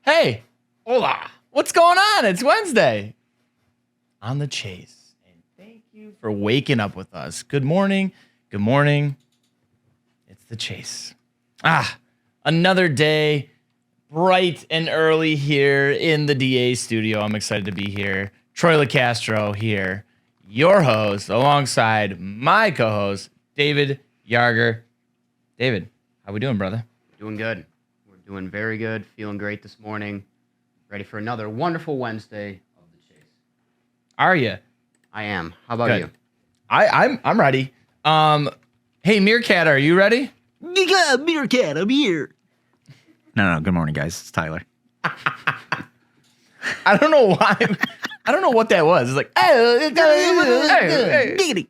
Hey, hola. What's going on? It's Wednesday on the Chase. And thank you for waking up with us. Good morning. Good morning. It's the Chase. Another day, bright and early here in the DA studio. I'm excited to be here. Troy LeCastro here, your host, alongside my co-host, David Yarger. David, how we doing, brother? Doing good. We're doing very good. Feeling great this morning. Ready for another wonderful Wednesday of the Chase. Are you? I am. How about you? I'm ready. Hey, Meerkat, are you ready? Yeah, Meerkat, I'm here. No, good morning, guys. It's Tyler. I don't know why. I don't know what that was. It's like, Giggity.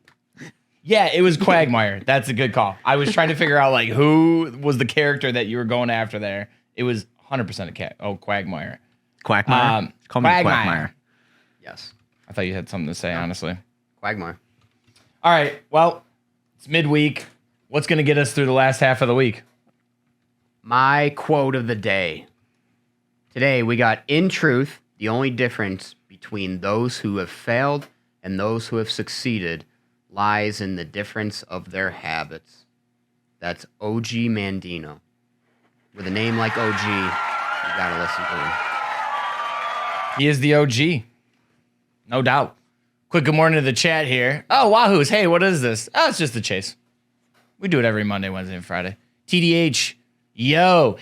yeah, it was Quagmire. That's a good call. I was trying to figure out like who was the character that you were going after there. It was 100% a cat. Oh, Quagmire. Quagmire? Call me Quagmire. Yes. I thought you had something to say, honestly. Quagmire. All right. Well, it's midweek. What's going to get us through the last half of the week? My quote of the day. Today we got, in truth, the only difference between those who have failed and those who have succeeded lies in the difference of their habits. That's OG Mandino. With a name like OG, you gotta listen to him. He is the OG. No doubt. Quick good morning to the chat here. Oh, Wahoos. Hey, what is this? Oh, it's just the Chase. We do it every Monday, Wednesday, and Friday. TDH. Yo.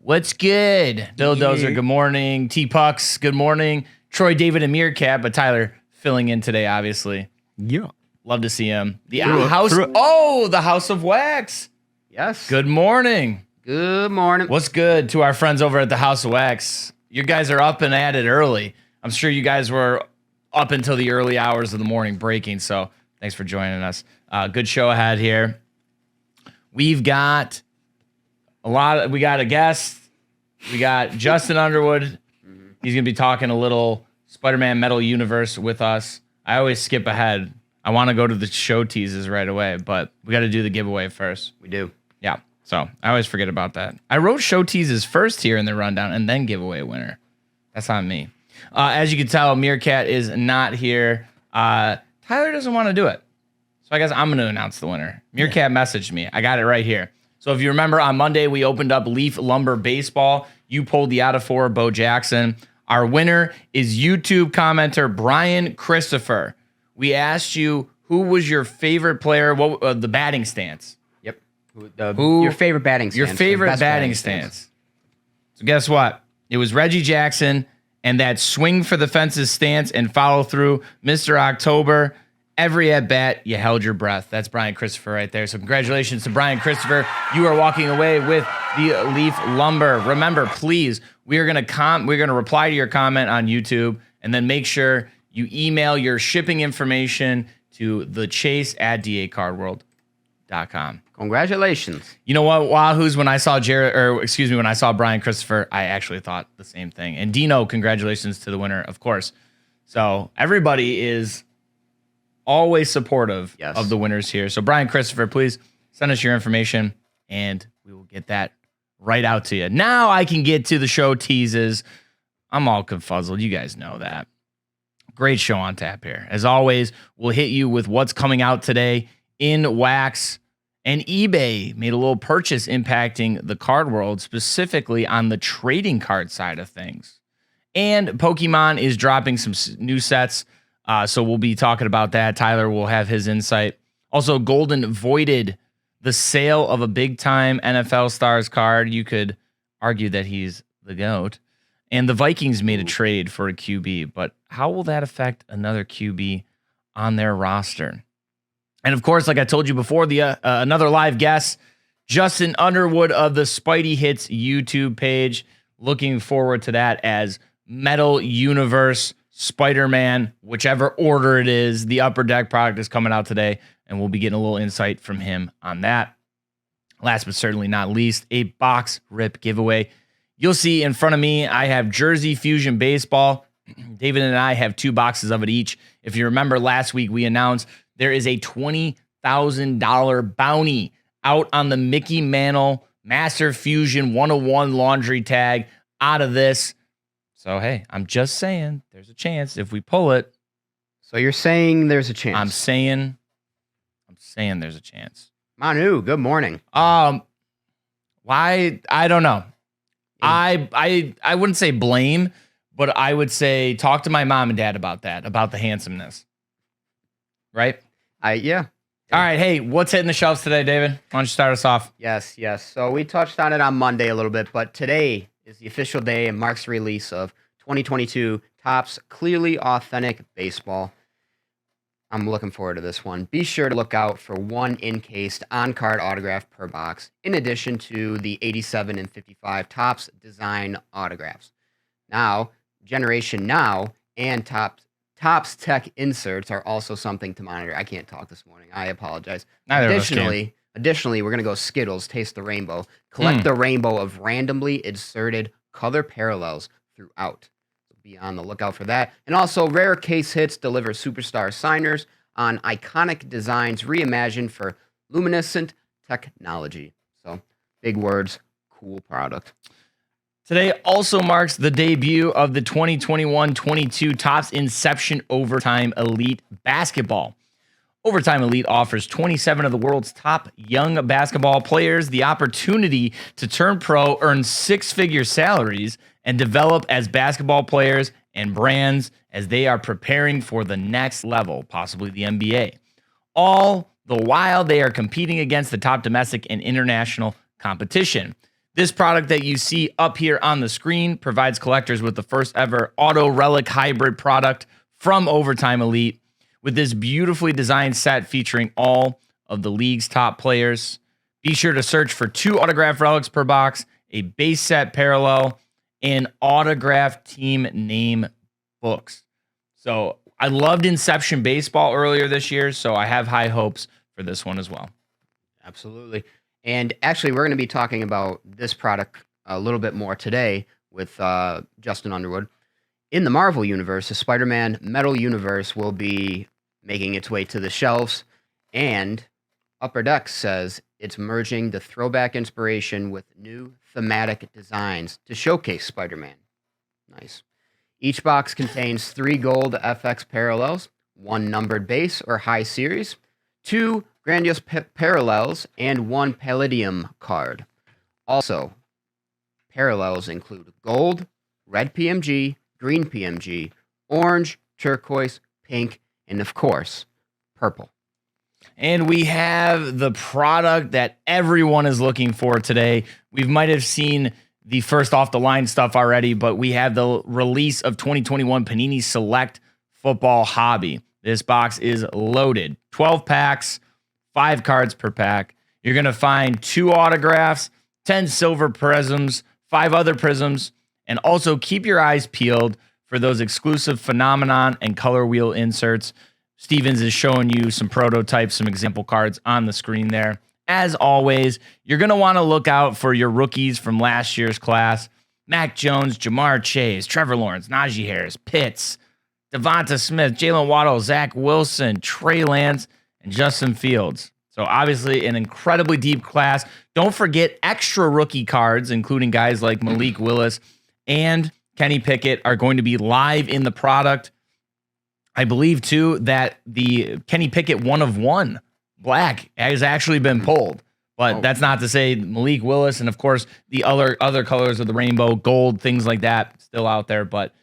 What's good? Bill Dozer, good morning. T-Pucks, good morning. Troy, David, and Meerkat, but Tyler filling in today, obviously. Yeah. Love to see him. The House of Wax. Yes. Good morning. Good morning. What's good to our friends over at the House of Wax? You guys are up and at it early. I'm sure you guys were up until the early hours of the morning breaking, so thanks for joining us. Good show ahead here. We've got we got a guest. We got Justin Underwood. He's going to be talking a little Spider-Man Metal Universe with us. I always skip ahead. I want to go to the show teases right away, but we got to do the giveaway first. We do. Yeah, so I always forget about that. I wrote show teases first here in the rundown and then giveaway winner. That's on me. As you can tell, Meerkat is not here. Tyler doesn't want to do it. So I guess I'm going to announce the winner. Meerkat messaged me. I got it right here. So if you remember, on Monday, we opened up Leaf Lumber Baseball. You pulled the out of 4, Bo Jackson. Our winner is YouTube commenter Brian Christopher. We asked you, who was your favorite player, the batting stance? Yep. Your favorite batting stance. Your favorite batting stance. So guess what? It was Reggie Jackson and that swing for the fences stance and follow through. Mr. October, every at-bat, you held your breath. That's Brian Christopher right there. So congratulations to Brian Christopher. You are walking away with the Leaf Lumber. Remember, please, we're gonna reply to your comment on YouTube, and then make sure you email your shipping information to thechase@dacardworld.com. Congratulations. You know what, Wahoos, when I saw when I saw Brian Christopher, I actually thought the same thing. And Dino, congratulations to the winner, of course. So everybody is always supportive of the winners here. So Brian Christopher, please send us your information and we will get that right out to you. Now I can get to the show teases. I'm all confuzzled. You guys know that. Great show on tap here. As always, we'll hit you with what's coming out today in wax. And eBay made a little purchase impacting the card world, specifically on the trading card side of things. And Pokemon is dropping some new sets. So we'll be talking about that. Tyler will have his insight. Also, Golden voided the sale of a big-time NFL Stars card. You could argue that he's the GOAT. And the Vikings made a trade for a QB. But how will that affect another QB on their roster? And, of course, like I told you before, another live guest, Justin Underwood of the Spidey Hits YouTube page. Looking forward to that as Metal Universe Spider-Man, whichever order it is. The Upper Deck product is coming out today, and we'll be getting a little insight from him on that. Last but certainly not least, a box rip giveaway. You'll see in front of me, I have Jersey Fusion Baseball. David and I have 2 boxes of it each. If you remember last week, we announced there is a $20,000 bounty out on the Mickey Mantle Master Fusion 101 laundry tag. out of this. So, hey, I'm just saying there's a chance if we pull it. So you're saying there's a chance? I'm saying there's a chance. Manu, good morning. Why? I don't know. I wouldn't say blame, but I would say talk to my mom and dad about that, about the handsomeness. Right? Yeah. All right. Hey, what's hitting the shelves today, David? Why don't you start us off? Yes. So we touched on it on Monday a little bit, but today is the official day and marks the release of 2022 Topps Clearly Authentic Baseball. I'm looking forward to this one. Be sure to look out for one encased on-card autograph per box, in addition to the 87 and 55 Topps design autographs. Now, Generation Now and Topps Tech inserts are also something to monitor. I can't talk this morning. I apologize. Additionally, we're going to go Skittles, Taste the Rainbow. Collect the rainbow of randomly inserted color parallels throughout. Be on the lookout for that. And also, Rare Case Hits deliver superstar signers on iconic designs reimagined for luminescent technology. So, big words, cool product. Today also marks the debut of the 2021-22 Topps Inception Overtime Elite Basketball. Overtime Elite offers 27 of the world's top young basketball players the opportunity to turn pro, earn six-figure salaries, and develop as basketball players and brands as they are preparing for the next level, possibly the NBA. All the while they are competing against the top domestic and international competition. This product that you see up here on the screen provides collectors with the first ever auto relic hybrid product from Overtime Elite, with this beautifully designed set featuring all of the league's top players. Be sure to search for 2 autographed relics per box, a base set parallel, and autographed team name books. So I loved Inception Baseball earlier this year, so I have high hopes for this one as well. Absolutely. And actually, we're going to be talking about this product a little bit more today with Justin Underwood. In the Marvel Universe, the Spider-Man Metal Universe will be making its way to the shelves, and Upper Deck says it's merging the throwback inspiration with new thematic designs to showcase Spider-Man. Nice. Each box contains 3 gold FX parallels, 1 numbered base or high series, 2 grandiose parallels, and 1 Palladium card. Also, parallels include gold, red PMG, green PMG, orange, turquoise, pink, and of course, purple. And we have the product that everyone is looking for today. We might have seen the first off the line stuff already, but we have the release of 2021 Panini Select Football Hobby. This box is loaded. 12 packs, 5 cards per pack. You're going to find 2 autographs, 10 silver prisms, 5 other prisms, and also keep your eyes peeled for those exclusive Phenomenon and Color Wheel inserts. Stevens is showing you some prototypes, some example cards on the screen there. As always, you're going to want to look out for your rookies from last year's class. Mac Jones, Jamar Chase, Trevor Lawrence, Najee Harris, Pitts, Devonta Smith, Jalen Waddle, Zach Wilson, Trey Lance, and Justin Fields. So obviously an incredibly deep class. Don't forget extra rookie cards, including guys like Malik Willis and Kenny Pickett are going to be live in the product. I believe, too, that the Kenny Pickett 1 of 1 black has actually been pulled. But that's not to say Malik Willis and, of course, the other colors of the rainbow, gold, things like that, still out there. But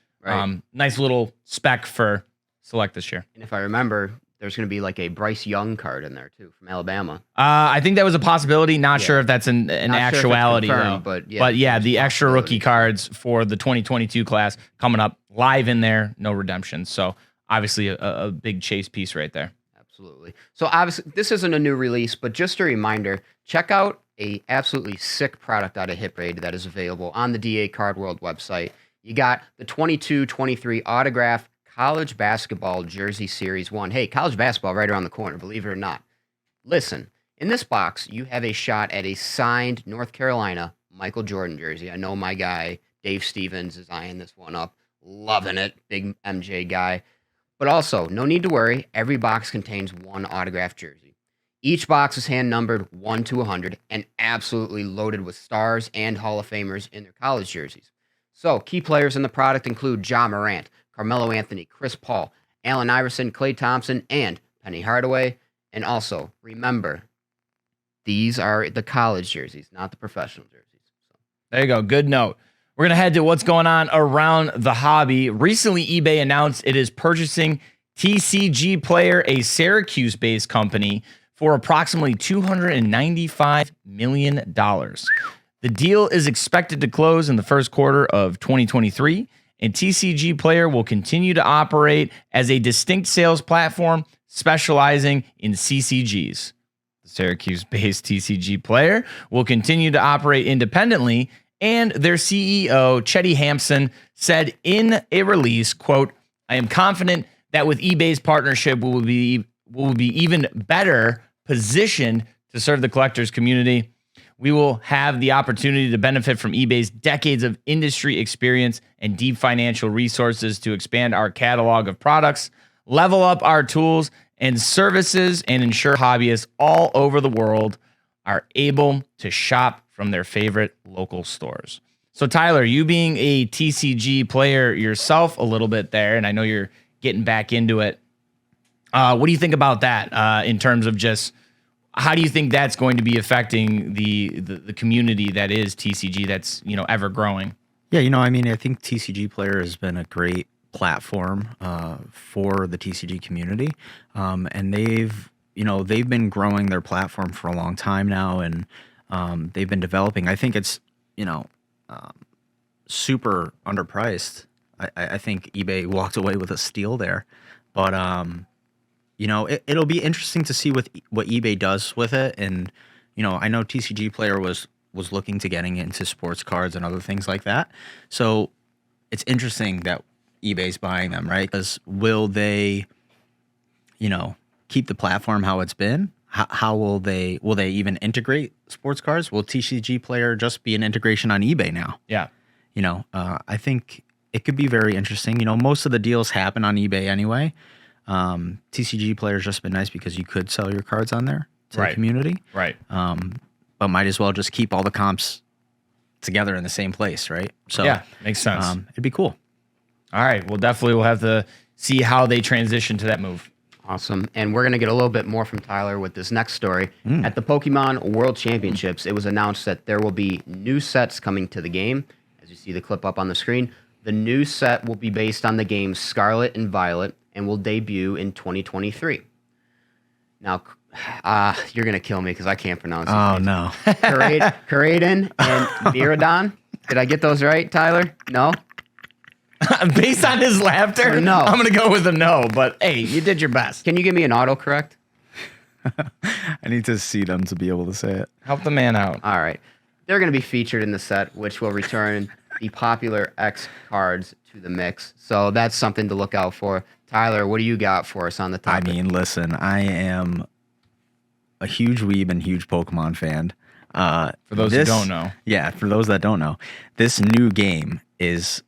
nice little spec for Select this year. And if I remember, there's going to be like a Bryce Young card in there, too, from Alabama. I think that was a possibility. Not sure if that's an actuality, sure confirmed, though. But yeah, the extra rookie cards for the 2022 class coming up live in there, no redemption. So obviously a big chase piece right there. Absolutely. So obviously this isn't a new release, but just a reminder, check out a absolutely sick product out of Hit Raid that is available on the DA Card World website. You got the 22-23 autograph college basketball jersey series 1. Hey, college basketball right around the corner, believe it or not. Listen, in this box, you have a shot at a signed North Carolina Michael Jordan jersey. I know my guy, Dave Stevens, is eyeing this one up. Loving it. Big MJ guy. But also, no need to worry. Every box contains 1 autographed jersey. Each box is hand numbered 1 to 100 and absolutely loaded with stars and Hall of Famers in their college jerseys. So, key players in the product include Ja Morant, Carmelo Anthony, Chris Paul, Allen Iverson, Klay Thompson, and Penny Hardaway. And also, remember, these are the college jerseys, not the professional jerseys. So. There you go. Good note. We're going to head to what's going on around the hobby. Recently, eBay announced it is purchasing TCG Player, a Syracuse-based company, for approximately $295 million. The deal is expected to close in the first quarter of 2023, and TCG Player will continue to operate as a distinct sales platform specializing in CCGs. The Syracuse-based TCG Player will continue to operate independently, and their CEO, Chetty Hampson, said in a release, quote, "I am confident that with eBay's partnership, we will be even better positioned to serve the collectors community. We will have the opportunity to benefit from eBay's decades of industry experience and deep financial resources to expand our catalog of products, level up our tools and services, and ensure hobbyists all over the world are able to shop from their favorite local stores." So Tyler, you being a TCG player yourself a little bit there, and I know you're getting back into it. What do you think about that in terms of just how do you think that's going to be affecting the community that is TCG that's, ever growing? Yeah, I think TCG Player has been a great platform for the TCG community, and they've been growing their platform for a long time now, and they've been developing. I think it's super underpriced. I think eBay walked away with a steal there, but it'll be interesting to see what eBay does with it. And I know TCG Player was looking to getting into sports cards and other things like that, so it's interesting that eBay's buying them, right? Because will they keep the platform how it's been? How will they even integrate sports cards? Will TCG Player just be an integration on eBay now? Yeah. I think it could be very interesting. Most of the deals happen on eBay anyway. TCG Player's just been nice because you could sell your cards on there to the community. Right. But might as well just keep all the comps together in the same place, right? So yeah, makes sense. It'd be cool. All right. Well, definitely we'll have to see how they transition to that move. Awesome. And we're going to get a little bit more from Tyler with this next story. At the Pokemon World Championships, it was announced that there will be new sets coming to the game. As you see the clip up on the screen, the new set will be based on the games Scarlet and Violet and will debut in 2023. Now, you're going to kill me because I can't pronounce it. Oh, no. Karaden and Miraidon. Did I get those right, Tyler? No? Based on his laughter, no. I'm going to go with a no, but hey, you did your best. Can you give me an autocorrect? I need to see them to be able to say it. Help the man out. All right. They're going to be featured in the set, which will return the popular X cards to the mix. So that's something to look out for. Tyler, what do you got for us on the topic? Listen, I am a huge weeb and huge Pokemon fan. For those who don't know. Yeah, for those that don't know, this new game is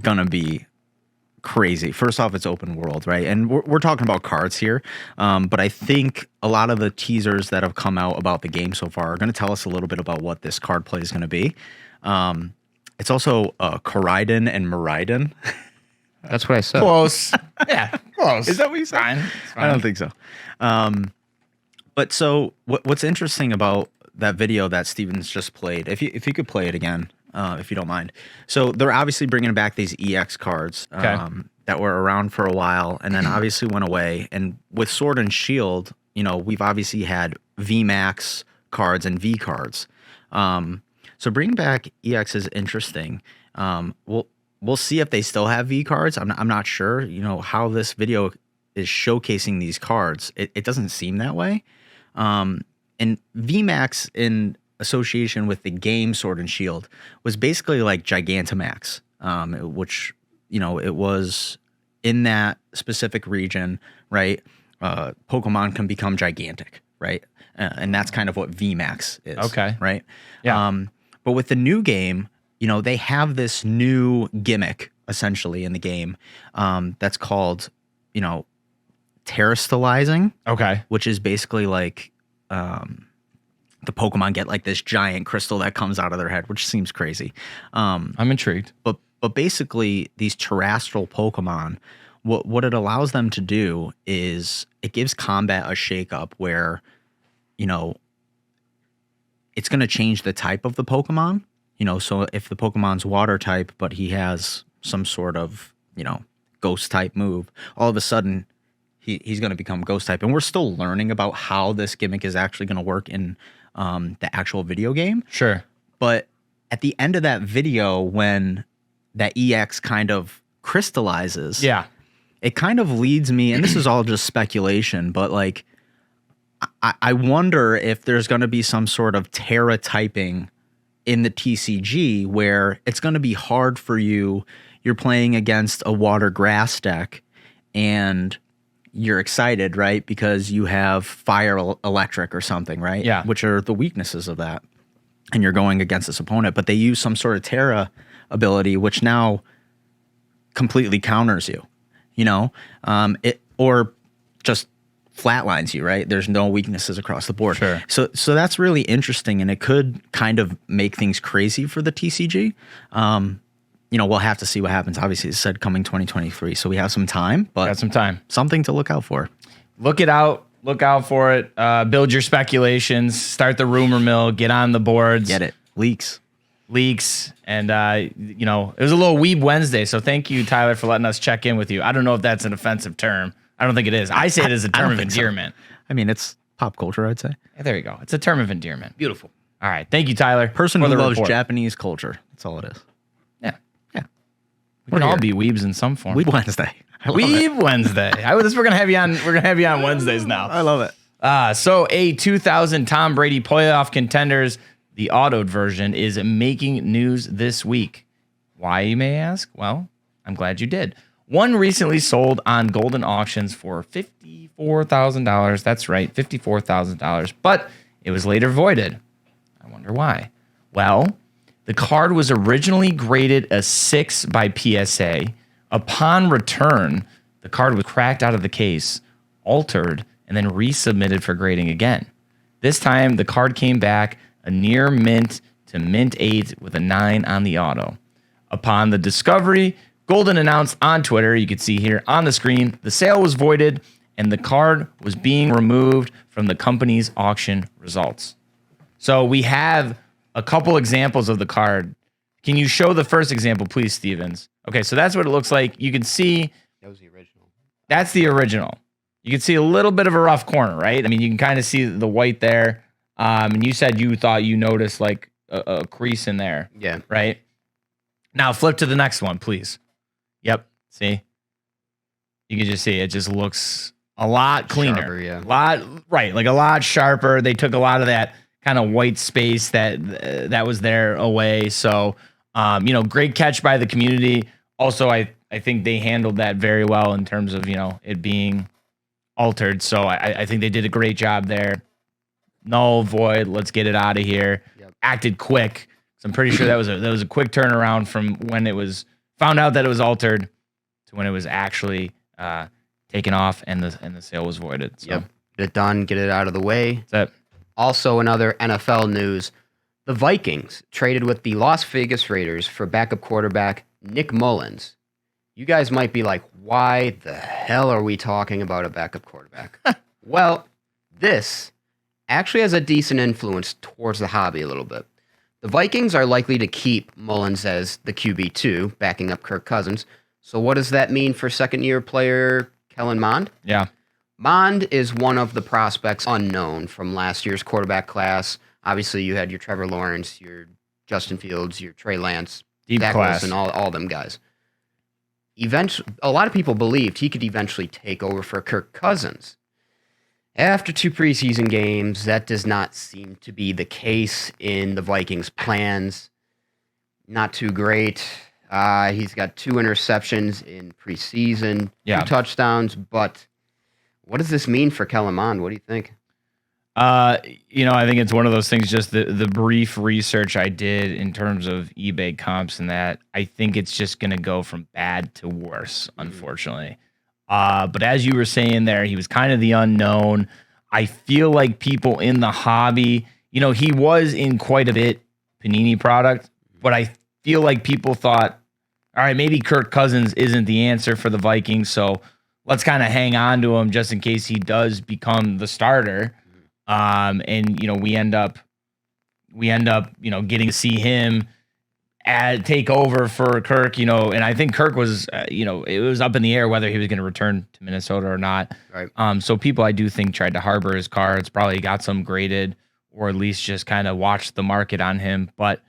going to be crazy. First off, it's open world, right? And we're talking about cards here, but I think a lot of the teasers that have come out about the game so far are going to tell us a little bit about what this card play is going to be. It's also Karaiden and Miraidon. That's what I said. Close. Yeah, close. Is that what you said? Fine. I don't think so. But so what's interesting about that video that Steven's just played, if you could play it again, if you don't mind. So they're obviously bringing back these EX cards that were around for a while and then obviously went away. And with Sword and Shield, we've obviously had VMAX cards and V cards. So bringing back EX is interesting. We'll see if they still have V cards. I'm not sure. How this video is showcasing these cards. It doesn't seem that way. And VMAX in association with the game Sword and Shield was basically like Gigantamax, which it was in that specific region, right? Pokemon can become gigantic, right? And that's kind of what VMAX is. Okay. Right? Yeah. But with the new game, they have this new gimmick essentially in the game that's called, terrestrializing. Okay. Which is basically like the Pokemon get like this giant crystal that comes out of their head, which seems crazy. I'm intrigued. But But basically, these terrestrial Pokemon, what it allows them to do is it gives combat a shakeup where, you know, it's going to change the type of the Pokemon. You know, so if the Pokemon's water type, but he has some sort of, you know, ghost type move, all of a sudden he's going to become ghost type. And we're still learning about how this gimmick is actually going to work in the actual video game. Sure. But at the end of that video, when that EX kind of crystallizes, Yeah. it kind of leads me, and this is all just speculation, but like, I wonder if there's going to be some sort of Terra typing in the TCG where it's going to be hard for you. You're playing against a water grass deck and you're excited, right? Because you have fire electric or something, right? Yeah. Which are the weaknesses of that. And you're going against this opponent, but they use some sort of Terra ability, which now completely counters you, you know, or just flatlines you, right? There's no weaknesses across the board. Sure. So that's really interesting, and it could kind of make things crazy for the TCG. You know, we'll have to see what happens. Obviously, it said coming 2023, so we have some time, but Got some time. something to look out for. Look it out. Look out for it. Build your speculations. Start the rumor mill. Get on the boards. Get it. Leaks. And you know, it was a little Weeb Wednesday, so thank you, Tyler, for letting us check in with you. I don't know if that's an offensive term. I don't think it is. I say it as a term of endearment. I mean, it's pop culture, I'd say. There you go. It's a term of endearment. Beautiful. All right. Thank you, Tyler. Person for who the loves report. Japanese culture. That's all it is. Yeah. Yeah. We can all be weebs in some form. Weeb Wednesday. I love it. Weeb Wednesday. We're gonna have you on. We're gonna have you on Wednesdays now. I love it. So a 2000 Tom Brady playoff contenders, the autoed version, is making news this week. Why, you may ask? Well, I'm glad you did. One recently sold on Golden Auctions for $54,000. That's right, $54,000. But it was later voided. I wonder why. Well, the card was originally graded a 6 by PSA. Upon return, the card was cracked out of the case, altered, and then resubmitted for grading again. This time, the card came back a near mint to mint 8 with a 9 on the auto. Upon the discovery, Golden announced on Twitter, you can see here on the screen, the sale was voided and the card was being removed from the company's auction results. So we have a couple examples of the card. Can you show the first example, please, Stevens? Okay, so that's what it looks like. You can see That was the original. that's the original. You can see a little bit of a rough corner, right? I mean, you can kind of see the white there. And you said you thought you noticed like a crease in there. Yeah. Right? Now flip to the next one, please. Yep. See? You can just see it just looks a lot cleaner. Sharper, yeah. Like a lot sharper. They took a lot of that kind of white space that was there away. So, you know, great catch by the community. Also, I think they handled that very well in terms of, you know, it being altered. So I think they did a great job there. Null, void, let's get it out of here. Yep. Acted quick. So I'm pretty sure that was a quick turnaround from when it was found out that it was altered to when it was actually taken off and the sale was voided. So Yep. Get it done. Get it out of the way. that's it. Also, in other NFL news, the Vikings traded with the Las Vegas Raiders for backup quarterback Nick Mullins. You guys might be like, why the hell are we talking about a backup quarterback? Well, this actually has a decent influence towards the hobby a little bit. The Vikings are likely to keep Mullins as the QB2, backing up Kirk Cousins. So what does that mean for second-year player Kellen Mond? Yeah. Mond is one of the prospects unknown from last year's quarterback class. Obviously, you had your Trevor Lawrence, your Justin Fields, your Trey Lance, Deep Zach class. Wilson, all them guys. A lot of people believed he could eventually take over for Kirk Cousins. After 2 preseason games, that does not seem to be the case in the Vikings' plans. Not too great. He's got 2 interceptions in preseason, Yeah. 2 touchdowns, but what does this mean for Kellen Mond? What do you think? You know, I think it's one of those things, just the brief research I did in terms of eBay comps and that, I think it's just going to go from bad to worse, unfortunately. But as you were saying there, he was kind of the unknown. I feel like people in the hobby, you know, he was in quite a bit Panini product, but I feel like people thought, all right, maybe Kirk Cousins isn't the answer for the Vikings, so let's kind of hang on to him just in case he does become the starter. And we end up getting to see him take over for Kirk, and I think Kirk was, it was up in the air whether he was going to return to Minnesota or not. Right. So people I do think tried to harbor his cards, probably got some graded or at least just kind of watched the market on him. But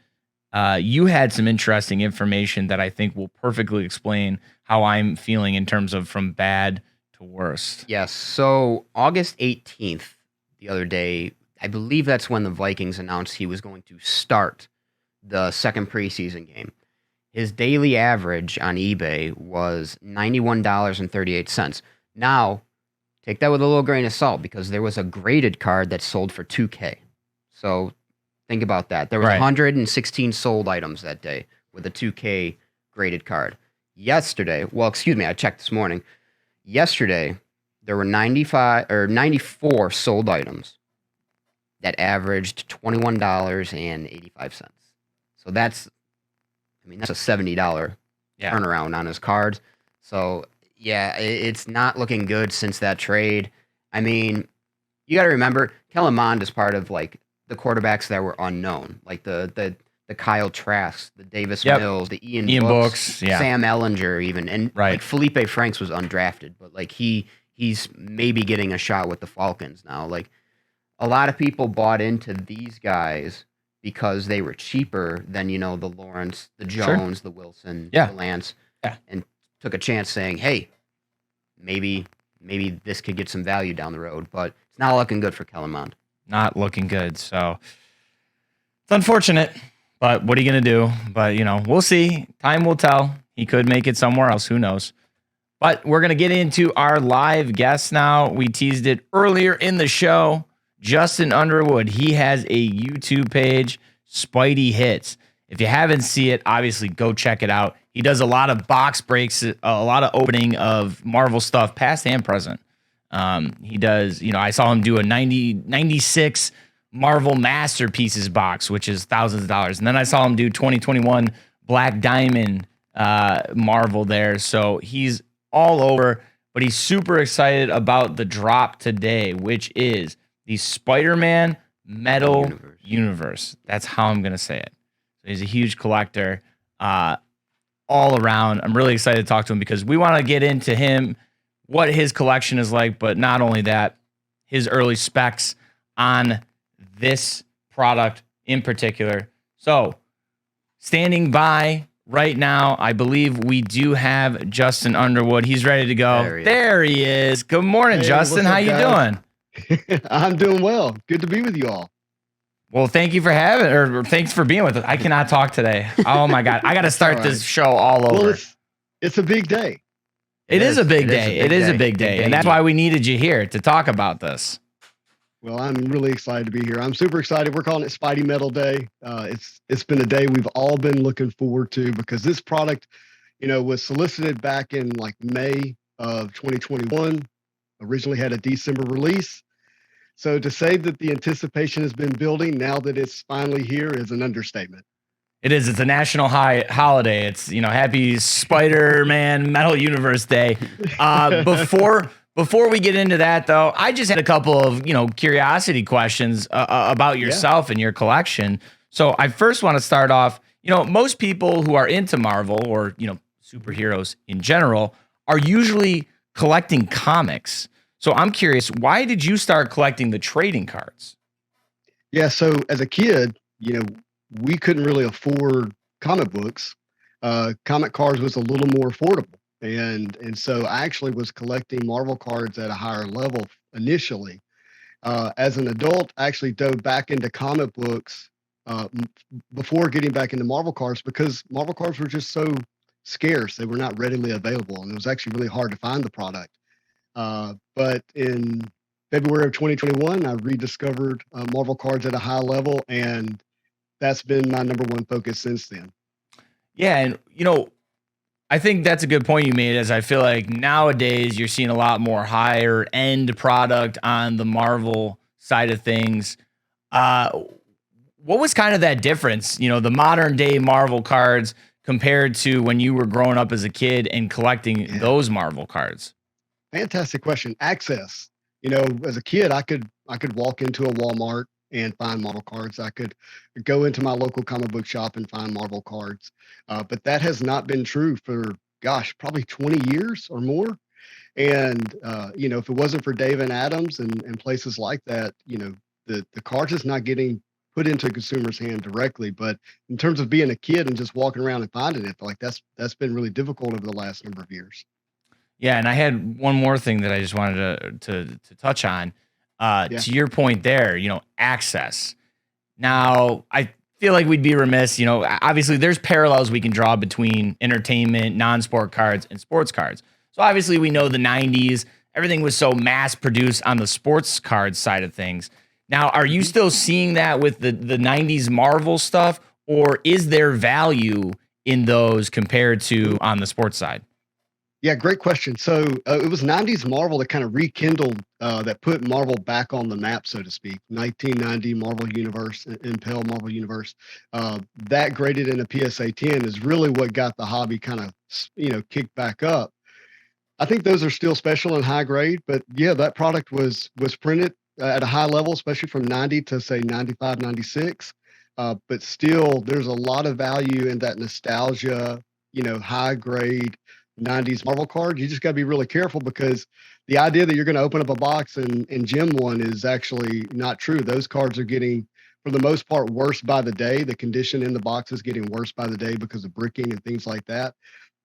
you had some interesting information that I think will perfectly explain how I'm feeling in terms of from bad to worst. Yes. So August 18th, the other day, I believe that's when the Vikings announced he was going to start the second preseason game. His daily average on eBay was $91.38. Now, take that with a little grain of salt because there was a graded card that sold for $2K. So think about that. There was 116 sold items that day with a $2K graded card. Yesterday, I checked this morning. Yesterday, there were 94 sold items that averaged $21.85. So that's a $70 turnaround on his cards. So yeah, it's not looking good since that trade. I mean, you got to remember, Kellen Mond is part of like the quarterbacks that were unknown, like the Kyle Trask, the Davis Mills, the Ian Books, Sam Ellinger, even, and like Felipe Franks was undrafted, but like he's maybe getting a shot with the Falcons now. Like a lot of people bought into these guys because they were cheaper than, the Lawrence, the Jones, the Wilson, the Lance, and took a chance saying, hey, maybe this could get some value down the road. But it's not looking good for Kellen Mond. Not looking good. So it's unfortunate, but what are you going to do? But, we'll see. Time will tell. He could make it somewhere else. Who knows? But we're going to get into our live guest now. We teased it earlier in the show. Justin Underwood, he has a YouTube page, Spidey Hits. If you haven't seen it, obviously go check it out. He does a lot of box breaks, a lot of opening of Marvel stuff, past and present. He does, I saw him do a 96 Marvel Masterpieces box, which is thousands of dollars. And then I saw him do 2021 Black Diamond Marvel there. So he's all over, but he's super excited about the drop today, which is the Spider-Man Metal Universe. That's how I'm going to say it. So he's a huge collector all around. I'm really excited to talk to him because we want to get into him, what his collection is like, but not only that, his early specs on this product in particular. So standing by right now, I believe we do have Justin Underwood. He's ready to go. There he is. Good morning, Justin. How you doing? I'm doing well. Good to be with you all. Well, thanks for being with us. I cannot talk today. Oh my God. I got to start this show all over. Well, it's a big day. It is a big day. And that's why we needed you here to talk about this. Well, I'm really excited to be here. I'm super excited. We're calling it Spidey Metal Day. It's been a day we've all been looking forward to because this product, was solicited back in like May of 2021. Originally had a December release. So to say that the anticipation has been building now that it's finally here is an understatement. It is. It's a national holiday. It's, happy Spider-Man Metal Universe Day. Before we get into that, though, I just had a couple of, curiosity questions about yourself and your collection. So I first want to start off, most people who are into Marvel or, superheroes in general are usually collecting comics. So I'm curious, why did you start collecting the trading cards? Yeah, so as a kid, we couldn't really afford comic books. Comic cards was a little more affordable. And so I actually was collecting Marvel cards at a higher level initially. As an adult, I actually dove back into comic books before getting back into Marvel cards because Marvel cards were just so scarce. They were not readily available, and it was actually really hard to find the product. But in February of 2021, I rediscovered Marvel cards at a high level, and that's been my number one focus since then. Yeah, and I think that's a good point you made, as I feel like nowadays you're seeing a lot more higher end product on the Marvel side of things. What was kind of that difference? The modern day Marvel cards compared to when you were growing up as a kid and collecting those Marvel cards? Fantastic question. Access. As a kid, I could walk into a Walmart and find Marvel cards. I could go into my local comic book shop and find Marvel cards. But that has not been true for, gosh, probably 20 years or more. And if it wasn't for Dave and Adams and places like that, the cards is not getting put into a consumer's hand directly. But in terms of being a kid and just walking around and finding it, like that's been really difficult over the last number of years. Yeah, and I had one more thing that I just wanted to touch on. To your point there, access. Now, I feel like we'd be remiss, obviously there's parallels we can draw between entertainment, non-sport cards, and sports cards. So obviously we know the 90s, everything was so mass produced on the sports card side of things. Now, are you still seeing that with the 90s Marvel stuff, or is there value in those compared to on the sports side? Yeah, great question. So it was 90s Marvel that kind of rekindled, that put Marvel back on the map, so to speak. 1990 Marvel Universe, Impel Marvel Universe, that graded in a PSA 10 is really what got the hobby kind of, kicked back up. I think those are still special and high grade, but yeah, that product was printed at a high level, especially from 90 to say 95, 96. But still, there's a lot of value in that nostalgia, high grade 90s Marvel card. You just got to be really careful because the idea that you're going to open up a box and gem one is actually not true. Those cards are getting, for the most part, worse by the day. The condition in the box is getting worse by the day because of bricking and things like that.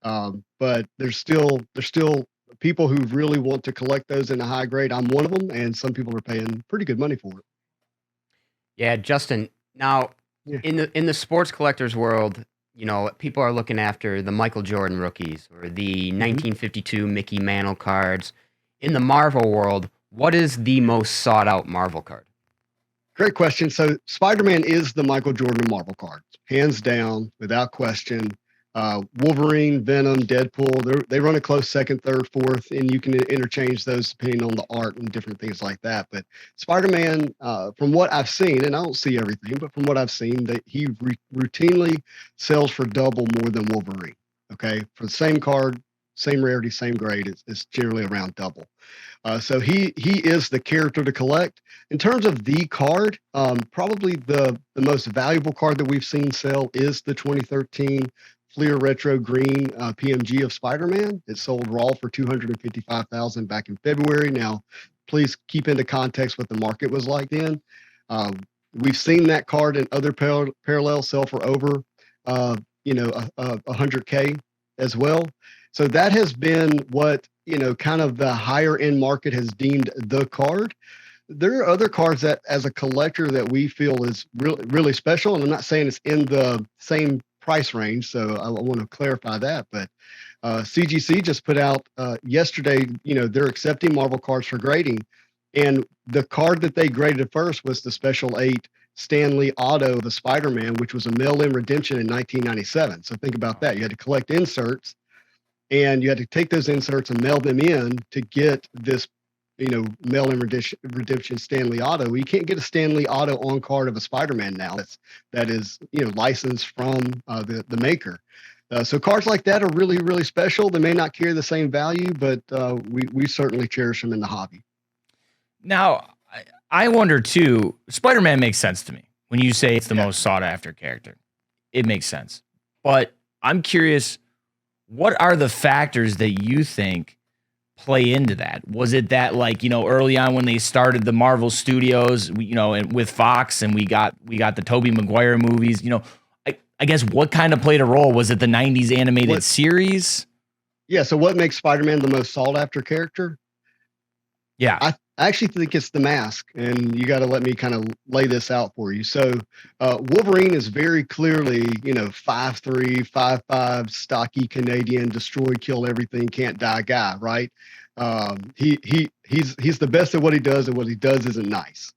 But there's still people who really want to collect those in a high grade. I'm one of them, and some people are paying pretty good money for it. Yeah, Justin. Now, in the sports collectors world, people are looking after the Michael Jordan rookies or the 1952 Mickey Mantle cards. In the Marvel world, what is the most sought out Marvel card? Great question. So Spider-Man is the Michael Jordan Marvel cards, hands down, without question. Wolverine, Venom, Deadpool, they run a close second, third, fourth, and you can interchange those depending on the art and different things like that. But Spider-Man, from what I've seen, and I don't see everything, but from what I've seen, that he routinely sells for double more than Wolverine. Okay, for the same card, same rarity, same grade, it's generally around double. So he is the character to collect. In terms of the card, probably the most valuable card that we've seen sell is the 2013 Fleer Retro Green PMG of Spider-Man. It sold raw for $255,000 back in February. Now, please keep into context what the market was like then. We've seen that card in other parallels sell for over, 100K as well. So that has been what, kind of the higher end market has deemed the card. There are other cards that, as a collector, that we feel is really, really special. And I'm not saying it's in the same price range, so I want to clarify that. But CGC just put out yesterday, they're accepting Marvel cards for grading. And the card that they graded first was the Special 8 Stanley Auto, the Spider-Man, which was a mail-in redemption in 1997. So think about that. You had to collect inserts, and you had to take those inserts and mail them in to get this, mail-in redemption Stanley Auto. You can't get a Stanley Auto on card of a Spider-Man now. That is licensed from the maker. So cards like that are really, really special. They may not carry the same value, but we certainly cherish them in the hobby. Now, I wonder too, Spider-Man makes sense to me. When you say it's the most sought after character, it makes sense. But I'm curious, what are the factors that you think play into that? Was it that, like, early on when they started the Marvel Studios, and with Fox, and we got the Tobey Maguire movies, I guess what kind of played a role? Was it the 90s animated series? Yeah, so what makes Spider-Man the most sought after character? Yeah. I actually think it's the mask, and you got to let me kind of lay this out for you. So Wolverine is very clearly, 5'3", 5'5", stocky Canadian, destroy, kill everything, can't die guy, right? He's the best at what he does, and what he does isn't nice.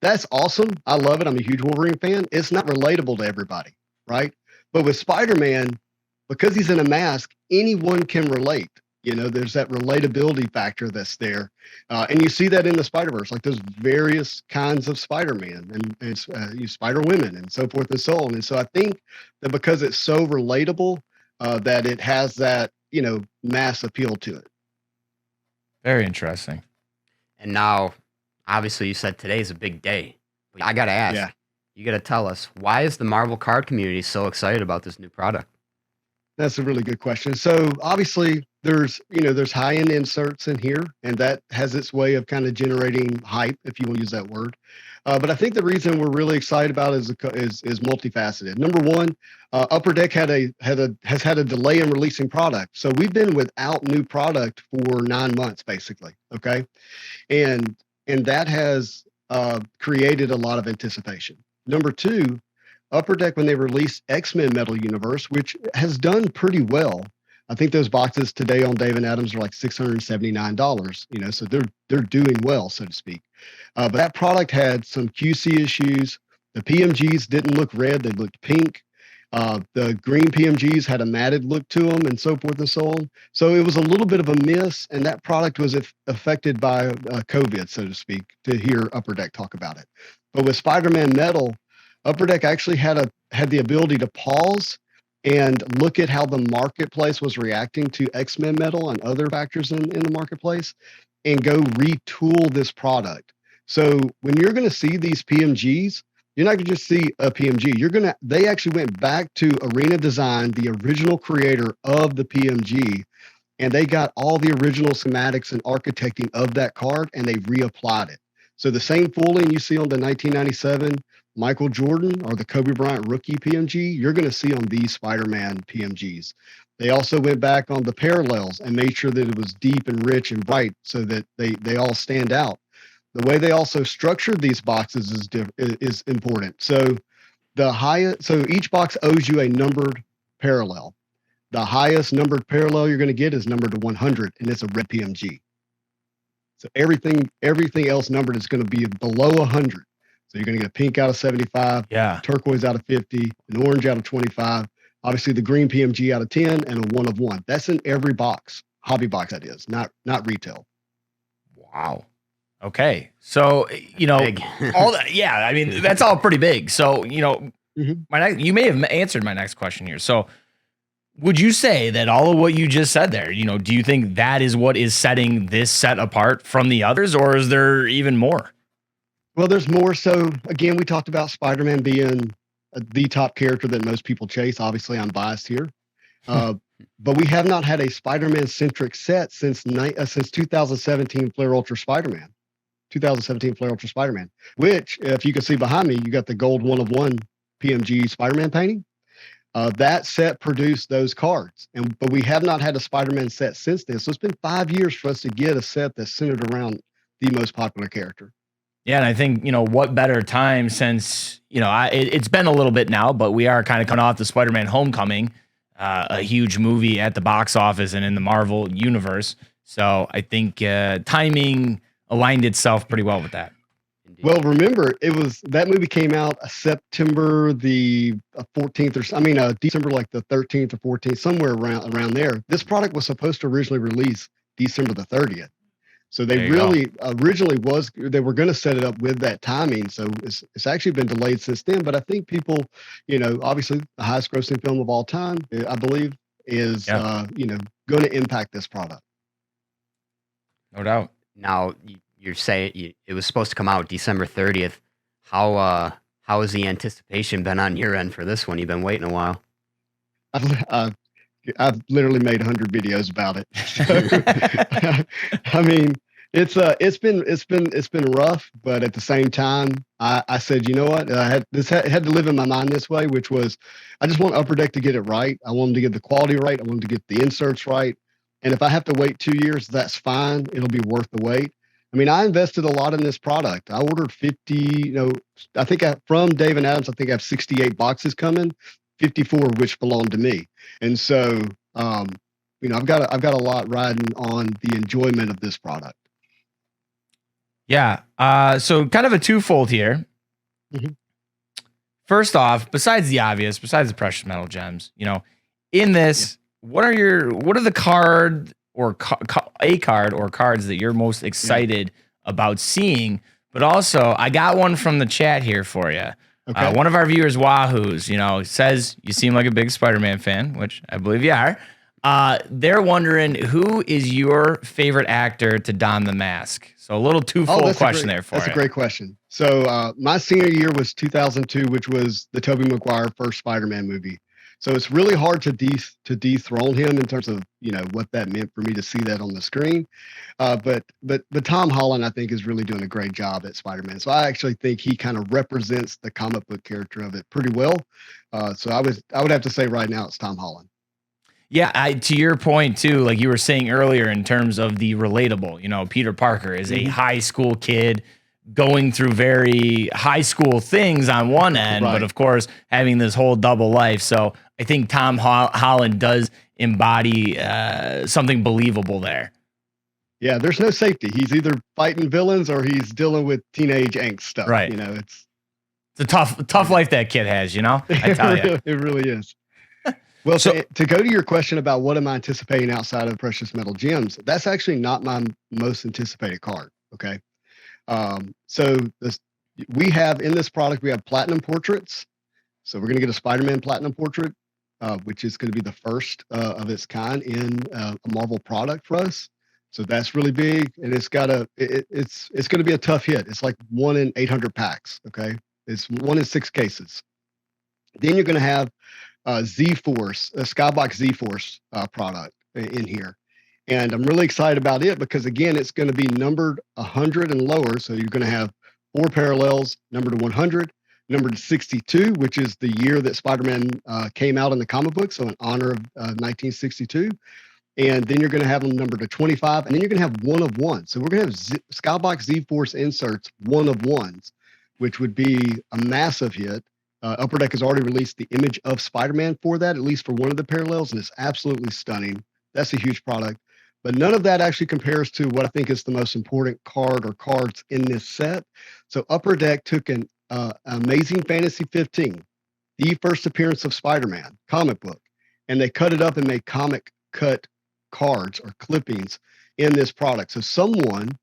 That's awesome. I love it. I'm a huge Wolverine fan. It's not relatable to everybody, right? But with Spider-Man, because he's in a mask, anyone can relate. There's that relatability factor that's there. And you see that in the Spider-Verse, like there's various kinds of Spider-Man and Spider-Women and so forth and so on. And so I think that because it's so relatable, that it has that, mass appeal to it. Very interesting. And now, obviously, you said today's a big day. But I got to ask, you got to tell us, why is the Marvel card community so excited about this new product? That's a really good question. So obviously there's high-end inserts in here, and that has its way of kind of generating hype, if you want to use that word. But I think the reason we're really excited about it is multifaceted. Number one, Upper Deck has had a delay in releasing product. So we've been without new product for 9 months, basically. Okay. And that has created a lot of anticipation. Number two, Upper Deck, when they released X-Men Metal Universe, which has done pretty well. I think those boxes today on Dave and Adams are like $679, so they're doing well, so to speak. But that product had some QC issues. The PMGs didn't look red, they looked pink. The green PMGs had a matted look to them and so forth and so on. So it was a little bit of a miss, and that product was affected by COVID, so to speak, to hear Upper Deck talk about it. But with Spider-Man Metal, Upper Deck actually had the ability to pause and look at how the marketplace was reacting to X-Men Metal and other factors in the marketplace and go retool this product. So when you're going to see these PMGs, you're not going to just see a PMG. They actually went back to Arena Design, the original creator of the PMG, and they got all the original schematics and architecting of that card, and they reapplied it. So the same fooling you see on the 1997 Michael Jordan or the Kobe Bryant rookie PMG, you're going to see on these Spider-Man PMGs. They also went back on the parallels and made sure that it was deep and rich and bright so that they all stand out. The way they also structured these boxes is important. So each box owes you a numbered parallel. The highest numbered parallel you're going to get is numbered to 100, and it's a red PMG. So everything else numbered is going to be below 100. So you're going to get a pink out of 75, turquoise out of 50, an orange out of 25, obviously the green PMG out of 10, and a 1 of 1. That's in every box, hobby box that is, not retail. Wow. Okay. So, Big. all that, I mean, that's all pretty big. So, you may have answered my next question here. So would you say that all of what you just said there, do you think that is what is setting this set apart from the others, or is there even more? Well, there's more. So again, we talked about Spider-Man being the top character that most people chase. Obviously, I'm biased here, but we have not had a Spider-Man centric set since 2017 Flare Ultra Spider-Man. 2017 Flare Ultra Spider-Man, which, if you can see behind me, you got the gold 1 of 1 PMG Spider-Man painting. That set produced those cards, but we have not had a Spider-Man set since then. So it's been 5 years for us to get a set that's centered around the most popular character. Yeah, and I think, what better time since, it's been a little bit now, but we are kind of coming off the Spider-Man Homecoming, a huge movie at the box office and in the Marvel universe. So I think timing aligned itself pretty well with that. Well, remember, that movie came out September the 14th, December like the 13th or 14th, somewhere around there. This product was supposed to originally release December the 30th. So they originally they were going to set it up with that timing. So it's actually been delayed since then. But I think people, obviously the highest grossing film of all time, I believe, is, going to impact this product. No doubt. Now you're saying it was supposed to come out December 30th. How has the anticipation been on your end for this one? You've been waiting a while. I've literally made 100 videos about it. I mean, it's been rough, but at the same time, I said, you know what? I had to live in my mind this way, which was, I just want Upper Deck to get it right. I want them to get the quality right. I want them to get the inserts right. And if I have to wait 2 years, that's fine. It'll be worth the wait. I mean, I invested a lot in this product. I ordered 50, I think from Dave and Adams, I think I have 68 boxes coming, 54 of which belong to me. And so, I've got a lot riding on the enjoyment of this product. Yeah. So kind of a twofold here. Mm-hmm. First off, besides the obvious, besides the precious metal gems, in this, what are the card or a card or cards that you're most excited about seeing. But also, I got one from the chat here for you. Okay. One of our viewers, Wahoo's, says you seem like a big Spider-Man fan, which I believe you are. They're wondering, who is your favorite actor to don the mask? So a little twofold question there for you. That's a great question. So my senior year was 2002, which was the Tobey Maguire first Spider-Man movie. So it's really hard to dethrone him in terms of what that meant for me to see that on the screen. But Tom Holland, I think, is really doing a great job at Spider-Man. So I actually think he kind of represents the comic book character of it pretty well. So I would have to say right now it's Tom Holland. Yeah, to your point too, like you were saying earlier, in terms of the relatable, Peter Parker is a high school kid going through very high school things on one end, but of course having this whole double life. So I think Tom Holland does embody something believable there. Yeah, there's no safety. He's either fighting villains or he's dealing with teenage angst stuff. Right. It's a tough life that kid has, I tell you. It really is. Well, so to go to your question about what am I anticipating outside of Precious Metal Gems, that's actually not my most anticipated card. Okay. We have in this product, we have Platinum Portraits. So we're going to get a Spider-Man Platinum Portrait, which is going to be the first of its kind in a Marvel product for us. So that's really big, and it's going to be a tough hit. It's like 1 in 800 packs. Okay. It's 1 in 6 cases. Then you're going to have Z-Force, a Skybox Z-Force product in here. And I'm really excited about it because, again, it's going to be numbered 100 and lower. So you're going to have 4 parallels, numbered to 100, numbered to 62, which is the year that Spider-Man came out in the comic book. So in honor of 1962. And then you're going to have them numbered to 25. And then you're going to have 1 of 1. So we're going to have Skybox Z-Force inserts 1 of 1s, which would be a massive hit. Upper Deck has already released the image of Spider-Man for that, at least for one of the parallels, and it's absolutely stunning. That's a huge product. But none of that actually compares to what I think is the most important card or cards in this set. So Upper Deck took an Amazing Fantasy 15, the first appearance of Spider-Man comic book, and they cut it up and made comic cut cards or clippings in this product. So someone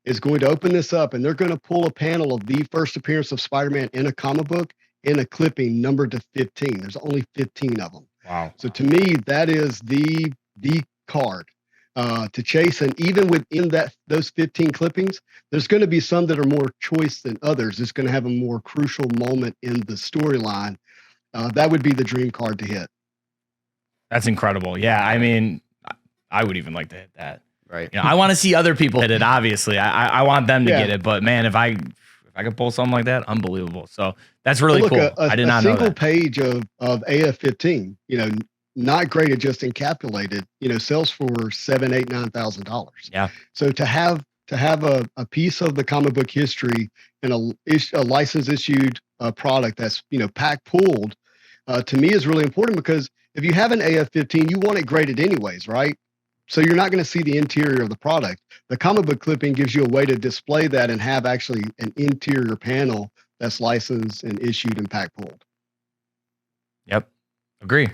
is going to open this up and they're going to pull a panel of the first appearance of Spider-Man in a comic book in a clipping numbered to 15. There's only 15 of them. Wow. So to me, that is the card to chase. And even within those 15 clippings, there's going to be some that are more choice than others. It's going to have a more crucial moment in the storyline. That would be the dream card to hit. That's incredible. Yeah, I mean, I would even like to hit that. Right. I want to see other people hit it. Obviously, I want them to get it. But man, if I could pull something like that, unbelievable. So that's really cool. I did not know that. A single page of AF-15, not graded, just encapsulated, sells for $7,000, $8,000, $9,000. Yeah. So to have a piece of the comic book history in a license issued product that's pack pulled, to me is really important, because if you have an AF-15, you want it graded anyways, right? So you're not going to see the interior of the product. The comic book clipping gives you a way to display that and have actually an interior panel that's licensed and issued and pack pulled. Yep. Agree.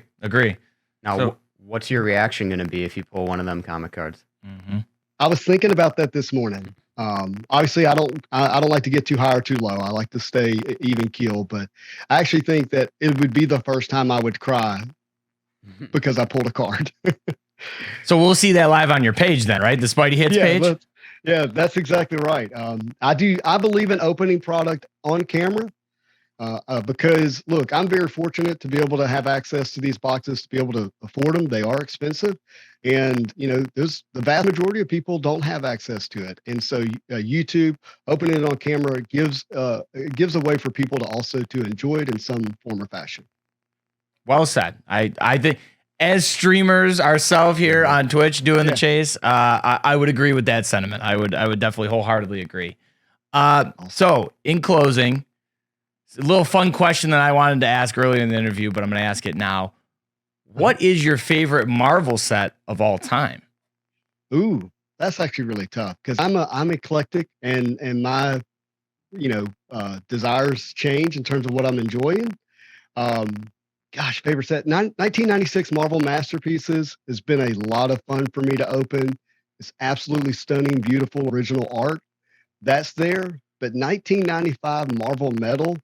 Now, what's your reaction going to be if you pull one of them comic cards? Mm-hmm. I was thinking about that this morning. Obviously, I don't like to get too high or too low. I like to stay even keel, but I actually think that it would be the first time I would cry because I pulled a card. So we'll see that live on your page then, right? The Spidey Hits page? Yeah, that's exactly right. I believe in opening product on camera because, look, I'm very fortunate to be able to have access to these boxes, to be able to afford them. They are expensive. And, the vast majority of people don't have access to it. And so YouTube, opening it on camera gives a way for people to also to enjoy it in some form or fashion. Well said. I think, as streamers ourselves here on Twitch doing the chase, I would agree with that sentiment. I would definitely wholeheartedly agree. So in closing, it's a little fun question that I wanted to ask earlier in the interview, but I'm going to ask it now. What is your favorite Marvel set of all time? Ooh, that's actually really tough, because I'm eclectic and my desires change in terms of what I'm enjoying. Gosh, favorite set. 1996 Marvel Masterpieces has been a lot of fun for me to open. It's absolutely stunning, beautiful, original art. That's there. But 1995 Marvel Metal.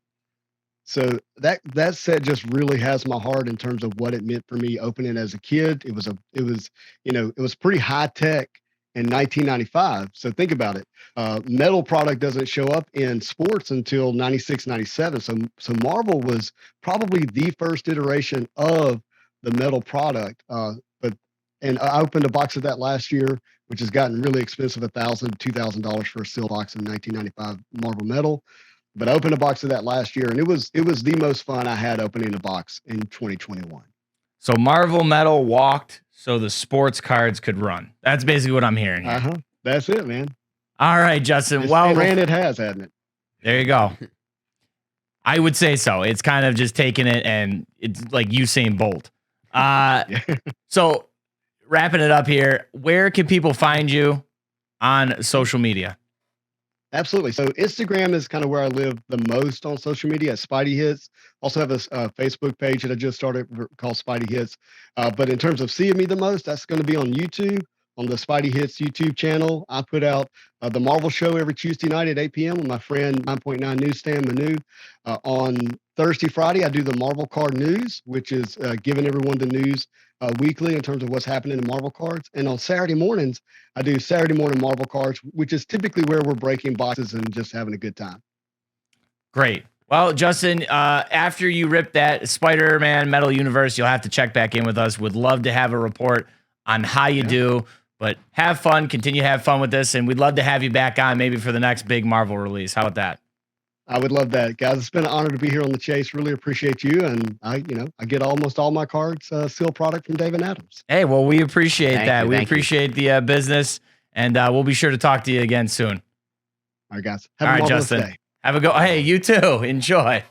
So that set just really has my heart in terms of what it meant for me opening as a kid. It was pretty high tech in 1995. So think about it. Metal product doesn't show up in sports until 96, 97. So Marvel was probably the first iteration of the metal product. And I opened a box of that last year, which has gotten really expensive, $1,000, $2,000 for a sealed box in 1995 Marvel Metal. But I opened a box of that last year, and it was the most fun I had opening a box in 2021. So Marvel Metal walked so the sports cards could run. That's basically what I'm hearing here. That's it, man. All right, Justin. It has, hasn't it? There you go. I would say so. It's kind of just taking it, and it's like Usain Bolt. So wrapping it up here, where can people find you on social media? Absolutely. So Instagram is kind of where I live the most on social media. Spidey Hits. Also have a Facebook page that I just started called Spidey Hits. But in terms of seeing me the most, that's going to be on YouTube, on the Spidey Hits YouTube channel. I put out the Marvel Show every Tuesday night at 8 p.m. with my friend 9.9 Newsstand Manu. On Thursday, Friday, I do the Marvel Card News, which is giving everyone the news weekly in terms of what's happening in Marvel cards. And on Saturday mornings, I do Saturday morning Marvel cards, which is typically where we're breaking boxes and just having a good time. Great. Well, Justin, after you rip that Spider-Man Metal Universe, you'll have to check back in with us. Would love to have a report on how you do, but have fun, continue to have fun with this. And we'd love to have you back on maybe for the next big Marvel release. How about that? I would love that, guys. It's been an honor to be here on the chase. Really appreciate you, and I get almost all my cards sealed product from David Adams. Hey, well, we appreciate that. We appreciate the business, and we'll be sure to talk to you again soon. All right, guys. Have a marvelous day. Have a go. Hey, you too. Enjoy.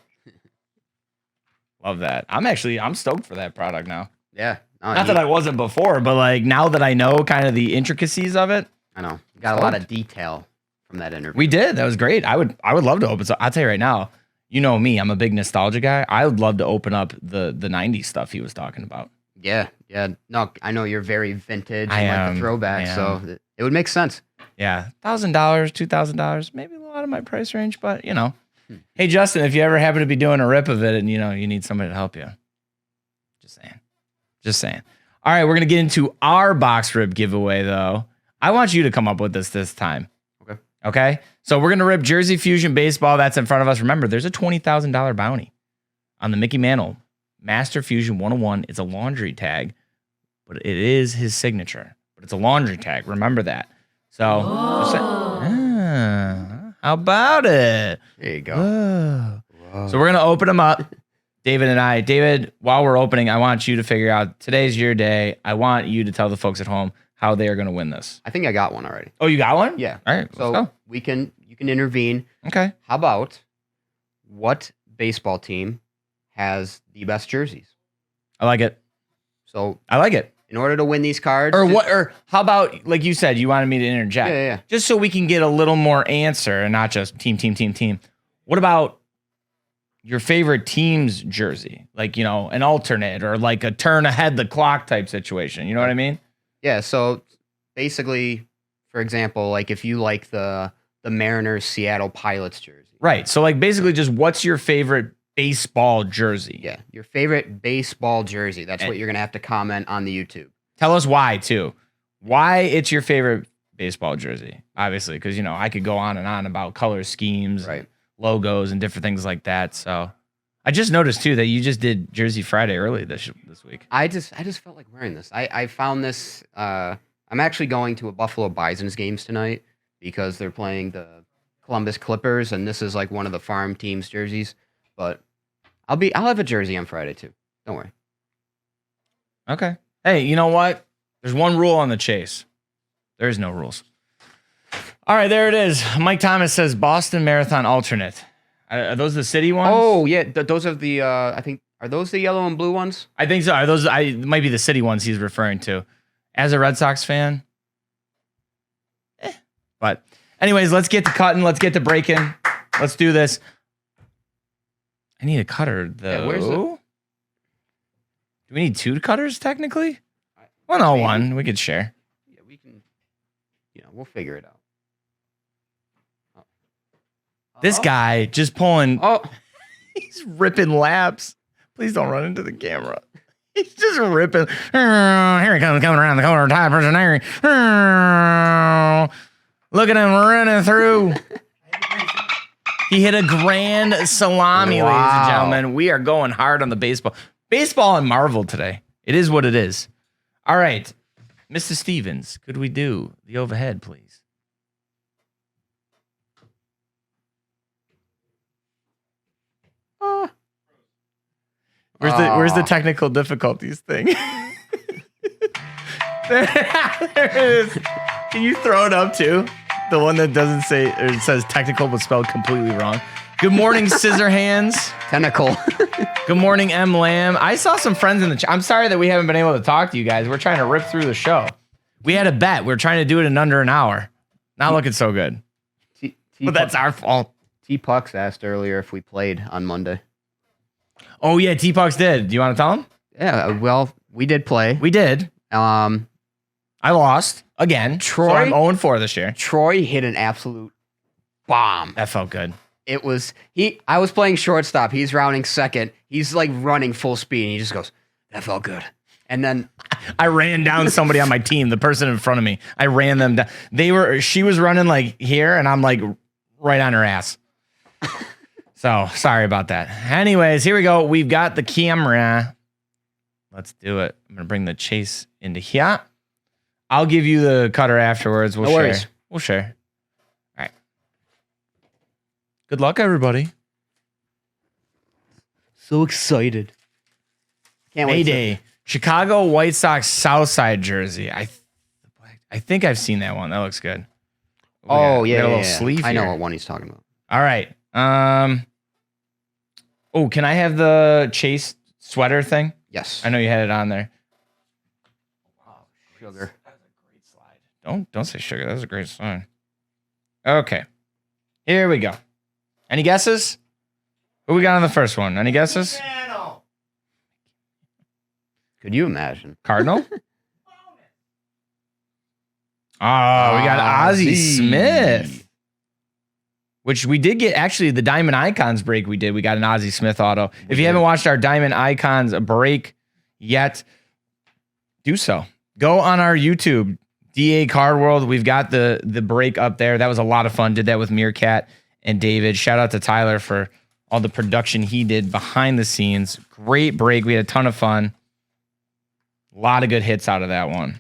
Love that. I'm stoked for that product now. Yeah. Not that I wasn't before, but like now that I know kind of the intricacies of it. I know. You got a lot of detail from that interview. We did. That was great. I would love to open. So I'll tell you right now, you know me, I'm a big nostalgia guy. I would love to open up the 90s stuff he was talking about. Yeah. No, I know you're very vintage I and am, like the throwback, so it would make sense. Yeah. $1,000, $2,000, maybe a lot of my price range, but you know. Hey, Justin, if you ever happen to be doing a rip of it and you need somebody to help you. Just saying. All right, we're going to get into our box rip giveaway though. I want you to come up with this time. Okay. So we're going to rip Jersey Fusion Baseball. That's in front of us. Remember, there's a $20,000 bounty on the Mickey Mantle Master Fusion 101. It's a laundry tag, but it is his signature. But it's a laundry tag. Remember that. So, how about it? There you go. So we're going to open them up. David and I. David, while we're opening, I want you to figure out today's your day. I want you to tell the folks at home how they are going to win this. I think I got one already. Oh, you got one? Yeah. All right. So let's go. you can intervene. Okay. How about what baseball team has the best jerseys? I like it. So I like it. in order to win these cards, Or how about, like you said, you wanted me to interject. Yeah. Just so we can get a little more answer and not just team. What about your favorite team's jersey? Like, an alternate or like a turn ahead the clock type situation. You know what I mean? Yeah, so basically, for example, like if you like the Mariners Seattle Pilots jersey. Right. So like basically just what's your favorite baseball jersey? Yeah, your favorite baseball jersey. That's what you're going to have to comment on the YouTube. Tell us why too. Why it's your favorite baseball jersey. Obviously, because I could go on and on about color schemes, right, logos and different things like that. So I just noticed too that you just did Jersey Friday early this week. I just felt like wearing this. I found this. I'm actually going to a Buffalo Bison's games tonight because they're playing the Columbus Clippers, and this is like one of the farm team's jerseys. But I'll have a jersey on Friday too. Don't worry. Okay. Hey, you know what? There's one rule on the chase. There is no rules. All right, there it is. Mike Thomas says Boston Marathon alternate. Are those the city ones? Oh yeah, those are the. I think are those the yellow and blue ones? I think so. Are those? Might be the city ones he's referring to. As a Red Sox fan, but anyways, let's get to cutting. Let's get to breaking. Let's do this. I need a cutter though. Yeah, where's it? Do we need 2 cutters technically? Well, no, 1. We could share. Yeah, we can. We'll figure it out. This guy just pulling. Oh, He's ripping laps. Please don't run into the camera. He's just ripping. Here he comes coming around the corner. Ty Personary. Look at him running through. He hit a grand salami, ladies and gentlemen. We are going hard on the baseball. Baseball and Marvel today. It is what it is. All right. Mr. Stevens, could we do the overhead, please? Where's the technical difficulties thing? There it is. Can you throw it up too? The one that doesn't say, or it says technical but spelled completely wrong. Good morning, Scissor Hands. tentacle. Good morning, M. Lamb. I saw some friends in the chat. I'm sorry that we haven't been able to talk to you guys. We're trying to rip through the show. We had a bet. We're trying to do it in under an hour. Not looking so good. But that's our fault. T-Pucks asked earlier if we played on Monday. Oh, yeah, T-Pucks did. Do you want to tell him? Yeah, well, we did play. We did. I lost again. Troy? So I'm 0-4 this year. Troy hit an absolute bomb. That felt good. It was I was playing shortstop. He's rounding second. He's like running full speed, and he just goes, "That felt good." And then I ran down somebody on my team, the person in front of me. I ran them down. She was running like here, and I'm like right on her ass. So sorry about that. Anyways, here we go. We've got the camera. Let's do it. I'm gonna bring the chase into here. I'll give you the cutter afterwards. We'll No share. worries. We'll share. All right. Good luck, everybody. so excited. Can't wait. Mayday. Chicago White Sox Southside jersey. I think I've seen that one. That looks good. Oh We yeah, got a yeah, little yeah. sleeve I know here. what one he's talking about. All right. Oh, can I have the Chase sweater thing? Yes. I know you had it on there. Sugar. That was a great slide. Don't say sugar. That was a great slide. Okay. Here we go. Any guesses? Who we got on the first one? Any guesses? Could you imagine? Cardinal? Oh, we got Ozzie Smith. Which we did get, actually, the Diamond Icons break we did. We got an Ozzie Smith auto. If you haven't watched our Diamond Icons break yet, do so. Go on our YouTube, DA Card World. We've got the break up there. That was a lot of fun. Did that with Meerkat and David. Shout out to Tyler for all the production he did behind the scenes. Great break. We had a ton of fun. A lot of good hits out of that one.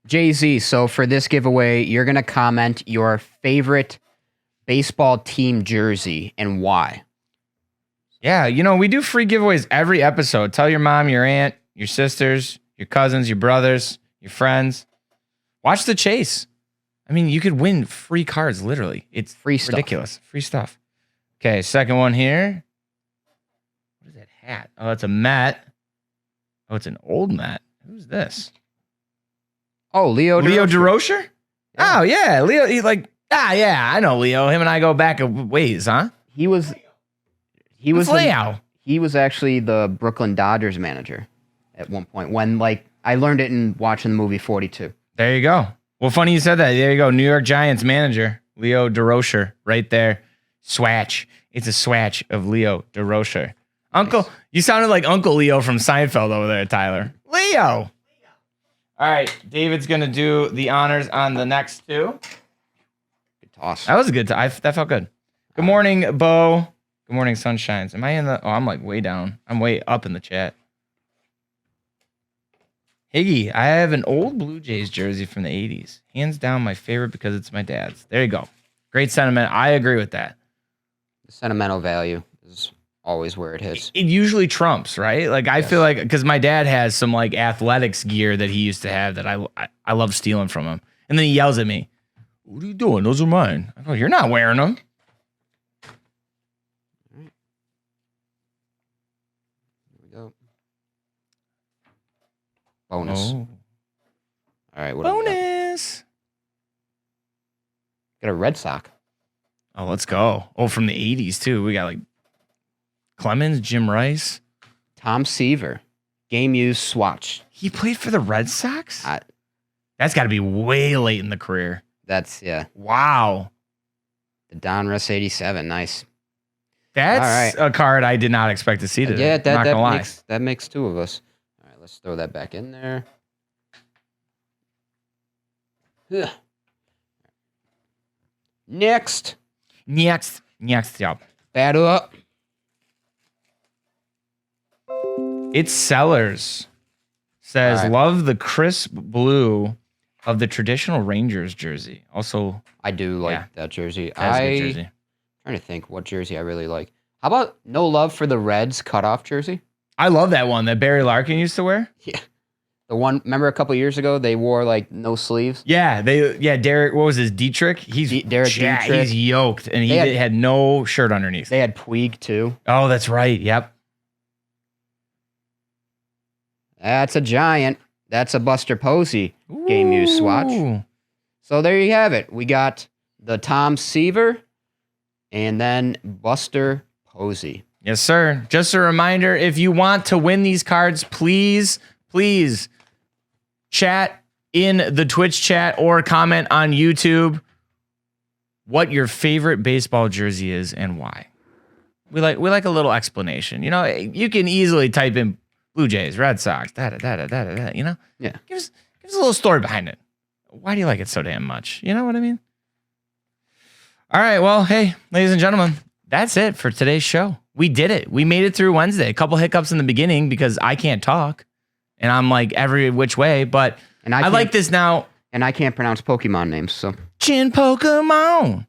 Jay-Z, so for this giveaway, you're going to comment your favorite baseball team jersey and why. Yeah, we do free giveaways every episode. Tell your mom, your aunt, your sisters, your cousins, your brothers, your friends. Watch the chase. I mean, you could win free cards, literally. It's Free stuff. ridiculous. Free stuff. Okay, second one here. What is that hat? Oh, it's a Met. Oh, it's an old Met. Who's this? Oh, Leo DeRocher? Yeah. Oh, yeah. Leo, yeah, I know Leo. Him and I go back a ways, huh? He was It's Leo. he was actually the Brooklyn Dodgers manager at one point when I learned it in watching the movie 42. There you go. Well, funny you said that. There you go. New York Giants manager, Leo DeRocher, right there. Swatch. It's a swatch of Leo DeRocher. Uncle, you sounded like Uncle Leo from Seinfeld over there, Tyler. Leo. All right. David's going to do the honors on the next two. Good toss. That was a good time. That felt good. Good morning, Bo. Good morning, Sunshines. Am I in the... Oh, I'm like way down. I'm way up in the chat. Higgy, I have an old Blue Jays jersey from the 80s. Hands down my favorite because it's my dad's. There you go. Great sentiment. I agree with that. The sentimental value is always where it hits. It usually trumps, right? Like, I feel like, because my dad has some like athletics gear that he used to have that I love stealing from him. And then he yells at me, "What are you doing? Those are mine." I go, "You're not wearing them." Here we go. Bonus. Oh. All right. What do we got? Bonus. Got a Red Sox. Oh, let's go. Oh, from the 80s, too. We got like Clemens, Jim Rice. Tom Seaver. Game used swatch. He played for the Red Sox? I- That's got to be way late in the career. That's yeah. Wow. The Donruss 87. Nice. That's a card I did not expect to see today. Yeah, I'm not gonna lie. that makes two of us. All right, let's throw that back in there. Ugh. Next. Next, yeah. Battle up. It's Sellers. Says, All right. love the crisp blue of the traditional Rangers jersey. Also, I do like Yeah. that jersey. that's a good jersey. Trying to think what jersey I really like. How about no love for the Reds cutoff jersey? I love that one that Barry Larkin used to wear. Yeah. The one, remember a couple years ago, they wore like no sleeves? Yeah, Derek, what was his, Dietrich? He's Derek Dietrich. He's yoked, and he They had no shirt underneath. They had Puig too. Oh, that's right. Yep. That's a giant. That's a Buster Posey game use swatch. Ooh. So there you have it. We got the Tom Seaver and then Buster Posey. Yes, sir. Just a reminder, if you want to win these cards, please chat in the Twitch chat or comment on YouTube what your favorite baseball jersey is and why. We like a little explanation. You know, you can easily type in Blue Jays, Red Sox, you know? Yeah. Give us a little story behind it. Why do you like it so damn much? You know what I mean? All right, well, hey, ladies and gentlemen, that's it for today's show. We did it. We made it through Wednesday. A couple hiccups in the beginning because I can't talk and I'm like every which way, but And I like this now. And I can't pronounce Pokemon names, so. Chin Pokemon.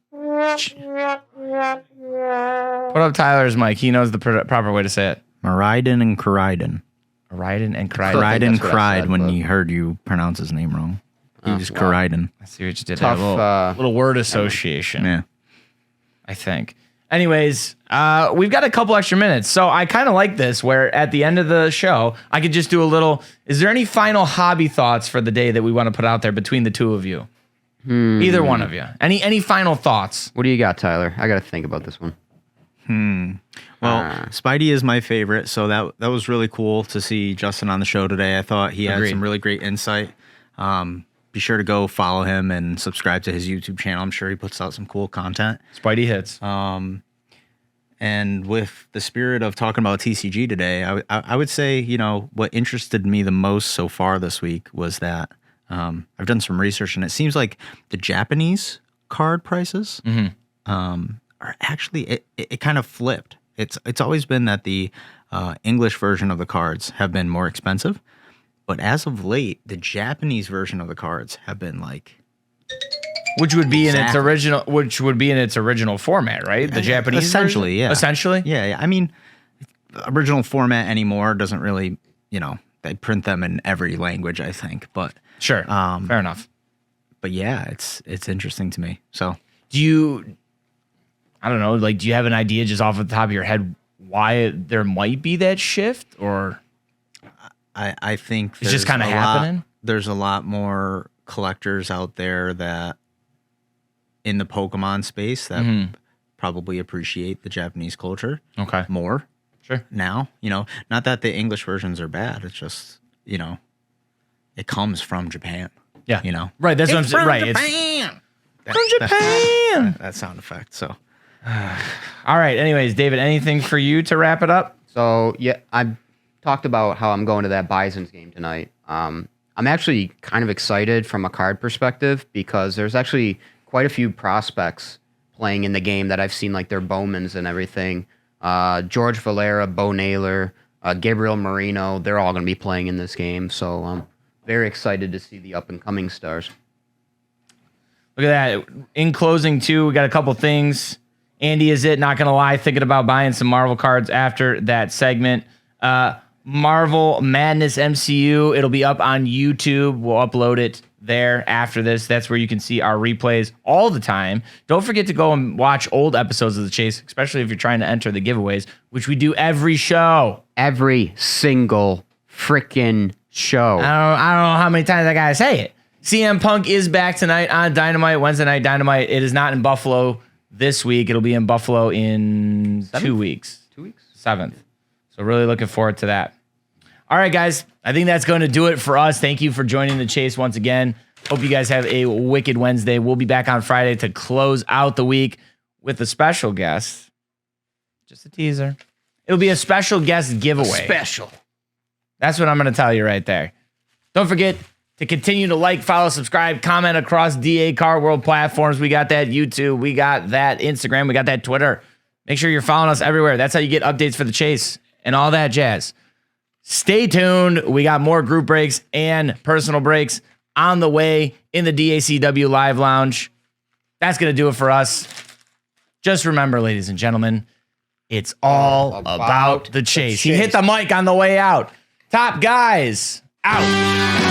Put up Tyler's mic. He knows the proper way to say it. Maridon and Caridon. Raiden and cried. Correct. Caridon that's what I cried said, when but- he heard you pronounce his name wrong. He Oh, was wow. Caridon. I see what you did Tough, there. Little word association. Yeah. I think. Anyways, we've got a couple extra minutes. So I kind of like this where at the end of the show, I could just do a little, is there any final hobby thoughts for the day that we want to put out there between the two of you? Either one of you. Any final thoughts? What do you got, Tyler? I got to think about this one. Well, Spidey is my favorite, so that was really cool to see Justin on the show today. I thought he had Agreed. some really great insight. Be sure to go follow him and subscribe to his YouTube channel. I'm sure he puts out some cool content. Spidey Hits. And with the spirit of talking about TCG today, I would say, you know, what interested me the most so far this week was that I've done some research, and it seems like the Japanese card prices are actually it kind of flipped. It's always been that the English version of the cards have been more expensive, but as of late, the Japanese version of the cards have been like, Which would be in its Exactly. original format, right? The Japanese essentially, version? yeah, Essentially? yeah. I mean, the original format anymore doesn't really, you know, they print them in every language, I think, but Sure. Fair enough. yeah, it's interesting to me. So Do you, I don't know, like, do you have an idea just off the top of your head why there might be that shift, or I think it's just there's kind of a lot- happening? There's a lot more collectors out there that in the Pokemon space that probably appreciate the Japanese culture Okay. more Sure. now. You know, not that the English versions are bad. It's just, you know, it comes from Japan. Yeah. You know, Right. That's what I'm saying. Right. Japan. From Japan. That sound effect. So All right. Anyways, David, anything for you to wrap it up? So, yeah, I talked about how I'm going to that Bison's game tonight. I'm actually kind of excited from a card perspective because there's actually quite a few prospects playing in the game that I've seen, like their Bowmans and everything. George Valera, Bo Naylor, Gabriel Marino, they're all going to be playing in this game. So I'm very excited to see the up-and-coming stars. Look at that. In closing, too, we got a couple things. Andy is it, not going to lie, thinking about buying some Marvel cards after that segment. Marvel Madness MCU, it'll be up on YouTube. We'll upload it there after this. That's where you can see our replays all the time. Don't forget to go and watch old episodes of The Chase, especially if you're trying to enter the giveaways, which we do every show. Every single freaking show. I don't know how many times I got to say it. CM Punk is back tonight on Dynamite, Wednesday Night Dynamite. It is not in Buffalo this week. It'll be in Buffalo in 2 weeks. 2 weeks? 7th. So really looking forward to that. All right, guys. I think that's going to do it for us. Thank you for joining the chase once again. Hope you guys have a wicked Wednesday. We'll be back on Friday to close out the week with a special guest. Just a teaser. It'll be a special guest giveaway. Special. That's what I'm going to tell you right there. Don't forget to continue to like, follow, subscribe, comment across DA Car World platforms. We got that YouTube. We got that Instagram. We got that Twitter. Make sure you're following us everywhere. That's how you get updates for the chase and all that jazz. Stay tuned. We got more group breaks and personal breaks on the way in the DACW Live Lounge. That's going to do it for us. Just remember, ladies and gentlemen, it's all about the chase. He hit the mic on the way out. Top guys, out.